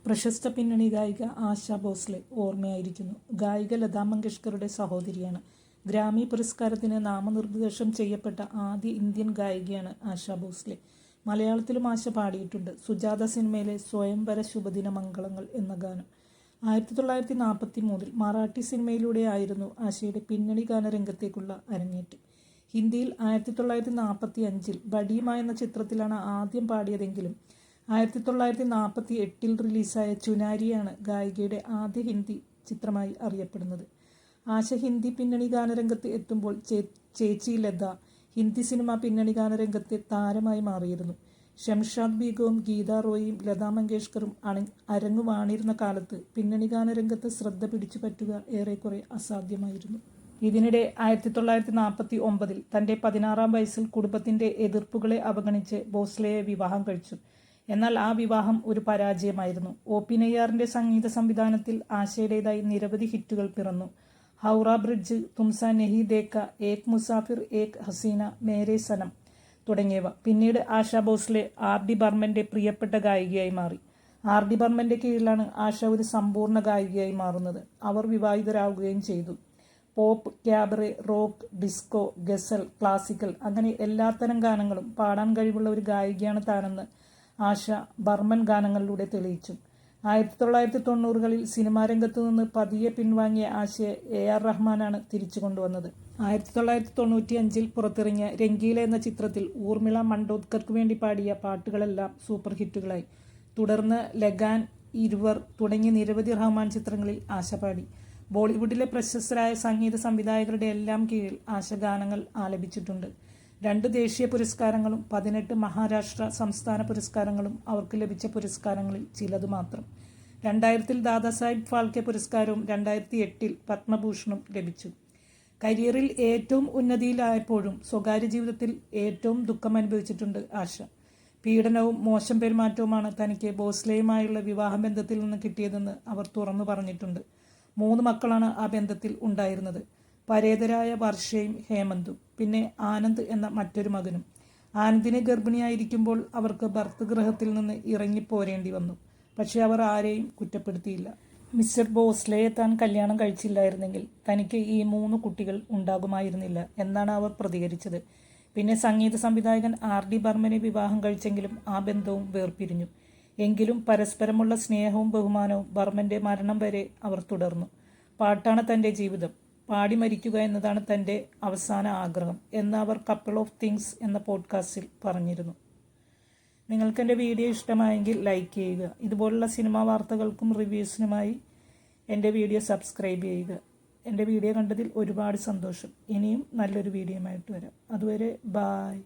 പ്രശസ്ത പിന്നണി ഗായിക ആശാ ഭോസ്ലെ ഓർമ്മയായിരിക്കുന്നു. ഗായിക ലതാ മങ്കേഷ്കറുടെ സഹോദരിയാണ്. ഗ്രാമി പുരസ്കാരത്തിന് നാമനിർദ്ദേശം ചെയ്യപ്പെട്ട ആദ്യ ഇന്ത്യൻ ഗായികയാണ് ആശാ ഭോസ്ലെ. മലയാളത്തിലും ആശ പാടിയിട്ടുണ്ട്. സുജാത സിനിമയിലെ സ്വയംവര ശുഭദിന മംഗളങ്ങൾ എന്ന ഗാനം 1943 മറാഠി സിനിമയിലൂടെയായിരുന്നു ആശയുടെ പിന്നണി ഗാനരംഗത്തേക്കുള്ള അരങ്ങേറ്റം. ഹിന്ദിയിൽ 1945 ബഡീമ എന്ന ചിത്രത്തിലാണ് ആദ്യം പാടിയതെങ്കിലും 1948 റിലീസായ ചുനാരിയാണ് ഗായികയുടെ ആദ്യ ഹിന്ദി ചിത്രമായി അറിയപ്പെടുന്നത്. ആശ ഹിന്ദി പിന്നണി ഗാനരംഗത്ത് എത്തുമ്പോൾ ചേച്ചി ലത ഹിന്ദി സിനിമ പിന്നണി ഗാനരംഗത്തെ താരമായി മാറിയിരുന്നു. ഷംഷാദ് ബീഗവും ഗീത റോയിയും ലതാ മങ്കേഷ്കറും അരങ്ങുവാണിരുന്ന കാലത്ത് പിന്നണി ഗാനരംഗത്ത് ശ്രദ്ധ പിടിച്ചു പറ്റുക ഏറെക്കുറെ അസാധ്യമായിരുന്നു. ഇതിനിടെ 1949 തൻ്റെ 16-ാം വയസ്സിൽ കുടുംബത്തിൻ്റെ എതിർപ്പുകളെ അവഗണിച്ച് ഭോസ്ലെയെ വിവാഹം കഴിച്ചു. എന്നാൽ ആ വിവാഹം ഒരു പരാജയമായിരുന്നു. ഒ.പി. നയ്യാറിൻ്റെ സംഗീത സംവിധാനത്തിൽ ആശയുടേതായി നിരവധി ഹിറ്റുകൾ പിറന്നു. ഹൗറ ബ്രിഡ്ജ്, തുംസാ നഹീ ദേഖ, ഏക് മുസാഫിർ ഏക് ഹസീന, മേരെ സനം തുടങ്ങിയവ. പിന്നീട് ആശാ ഭോസ്ലെ ആർ.ഡി. ബർമൻ്റെ പ്രിയപ്പെട്ട ഗായികയായി മാറി. ആർ.ഡി. ബർമൻ്റെ കീഴിലാണ് ആശ ഒരു സമ്പൂർണ്ണ ഗായികയായി മാറുന്നത്. അവർ വിവാഹിതരാകുകയും ചെയ്തു. പോപ്പ്, ക്യാബറെ, റോക്ക്, ഡിസ്കോ, ഗസൽ, ക്ലാസിക്കൽ അങ്ങനെ എല്ലാത്തരം ഗാനങ്ങളും പാടാൻ കഴിവുള്ള ഒരു ഗായികയാണ് താനെന്ന് ആശ ബർമൻ ഗാനങ്ങളിലൂടെ തെളിയിച്ചു. 1990കളിൽ സിനിമാ രംഗത്തു നിന്ന് പതിയെ പിൻവാങ്ങിയ ആശയെ എ.ആർ. റഹ്മാനാണ് തിരിച്ചു കൊണ്ടുവന്നത്. 1995 പുറത്തിറങ്ങിയ രംഗീല എന്ന ചിത്രത്തിൽ ഊർമിള മണ്ഡോദ്കർക്ക് വേണ്ടി പാടിയ പാട്ടുകളെല്ലാം സൂപ്പർ ഹിറ്റുകളായി. തുടർന്ന് ലഗാൻ, ഇരുവർ തുടങ്ങിയ നിരവധി റഹ്മാൻ ചിത്രങ്ങളിൽ ആശ പാടി. ബോളിവുഡിലെ പ്രശസ്തരായ സംഗീത സംവിധായകരുടെ എല്ലാം കീഴിൽ ആശ ഗാനങ്ങൾ ആലപിച്ചിട്ടുണ്ട്. 2 ദേശീയ പുരസ്കാരങ്ങളും 18 മഹാരാഷ്ട്ര സംസ്ഥാന പുരസ്കാരങ്ങളും അവർക്ക് ലഭിച്ച പുരസ്കാരങ്ങളിൽ ചിലത് മാത്രം. 2000 ദാദാസാഹിബ് ഫാൽക്കെ പുരസ്കാരവും 2008 പത്മഭൂഷണും ലഭിച്ചു. കരിയറിൽ ഏറ്റവും ഉന്നതിയിലായപ്പോഴും സ്വകാര്യ ജീവിതത്തിൽ ഏറ്റവും ദുഃഖം അനുഭവിച്ചിട്ടുണ്ട് ആശ. പീഡനവും മോശം പെരുമാറ്റവുമാണ് തനിക്ക് ഭോസ്ലെയുമായുള്ള വിവാഹബന്ധത്തിൽ നിന്ന് കിട്ടിയതെന്ന് അവർ തുറന്നു പറഞ്ഞിട്ടുണ്ട്. 3 മക്കളാണ് ആ ബന്ധത്തിൽ ഉണ്ടായിരുന്നത്. പരേതരായ വർഷയും ഹേമന്തും, പിന്നെ ആനന്ദ് എന്ന മറ്റൊരു മകനും. ആനന്ദിനെ ഗർഭിണിയായിരിക്കുമ്പോൾ അവർക്ക് ഭർതൃഗൃഹത്തിൽ നിന്ന് ഇറങ്ങിപ്പോരേണ്ടി വന്നു. പക്ഷേ അവർ ആരെയും കുറ്റപ്പെടുത്തിയില്ല. മിസ്റ്റർ ഭോസ്ലെയെ താൻ കല്യാണം കഴിച്ചില്ലായിരുന്നെങ്കിൽ തനിക്ക് ഈ 3 കുട്ടികൾ ഉണ്ടാകുമായിരുന്നില്ല എന്നാണ് അവർ പ്രതികരിച്ചത്. പിന്നെ സംഗീത സംവിധായകൻ ആർ.ഡി. ബർമനെ വിവാഹം കഴിച്ചെങ്കിലും ആ ബന്ധവും വേർപിരിഞ്ഞു. എങ്കിലും പരസ്പരമുള്ള സ്നേഹവും ബഹുമാനവും ബർമൻ്റെ മരണം വരെ അവർ തുടർന്നു. പാട്ടാണ് തൻ്റെ ജീവിതം, പാടി മരിക്കുക എന്നതാണ് തൻ്റെ അവസാന ആഗ്രഹം എന്ന് അവർ കപ്പിൾ ഓഫ് തിങ്സ് എന്ന പോഡ്കാസ്റ്റിൽ പറഞ്ഞിരുന്നു. നിങ്ങൾക്ക് എൻ്റെ വീഡിയോ ഇഷ്ടമായെങ്കിൽ ലൈക്ക് ചെയ്യുക. ഇതുപോലുള്ള സിനിമാ വാർത്തകൾക്കും റിവ്യൂസിനുമായി എൻ്റെ വീഡിയോ സബ്സ്ക്രൈബ് ചെയ്യുക. എൻ്റെ വീഡിയോ കണ്ടതിൽ ഒരുപാട് സന്തോഷം. ഇനിയും നല്ലൊരു വീഡിയോയുമായിട്ട് വരാം. അതുവരെ ബായ്.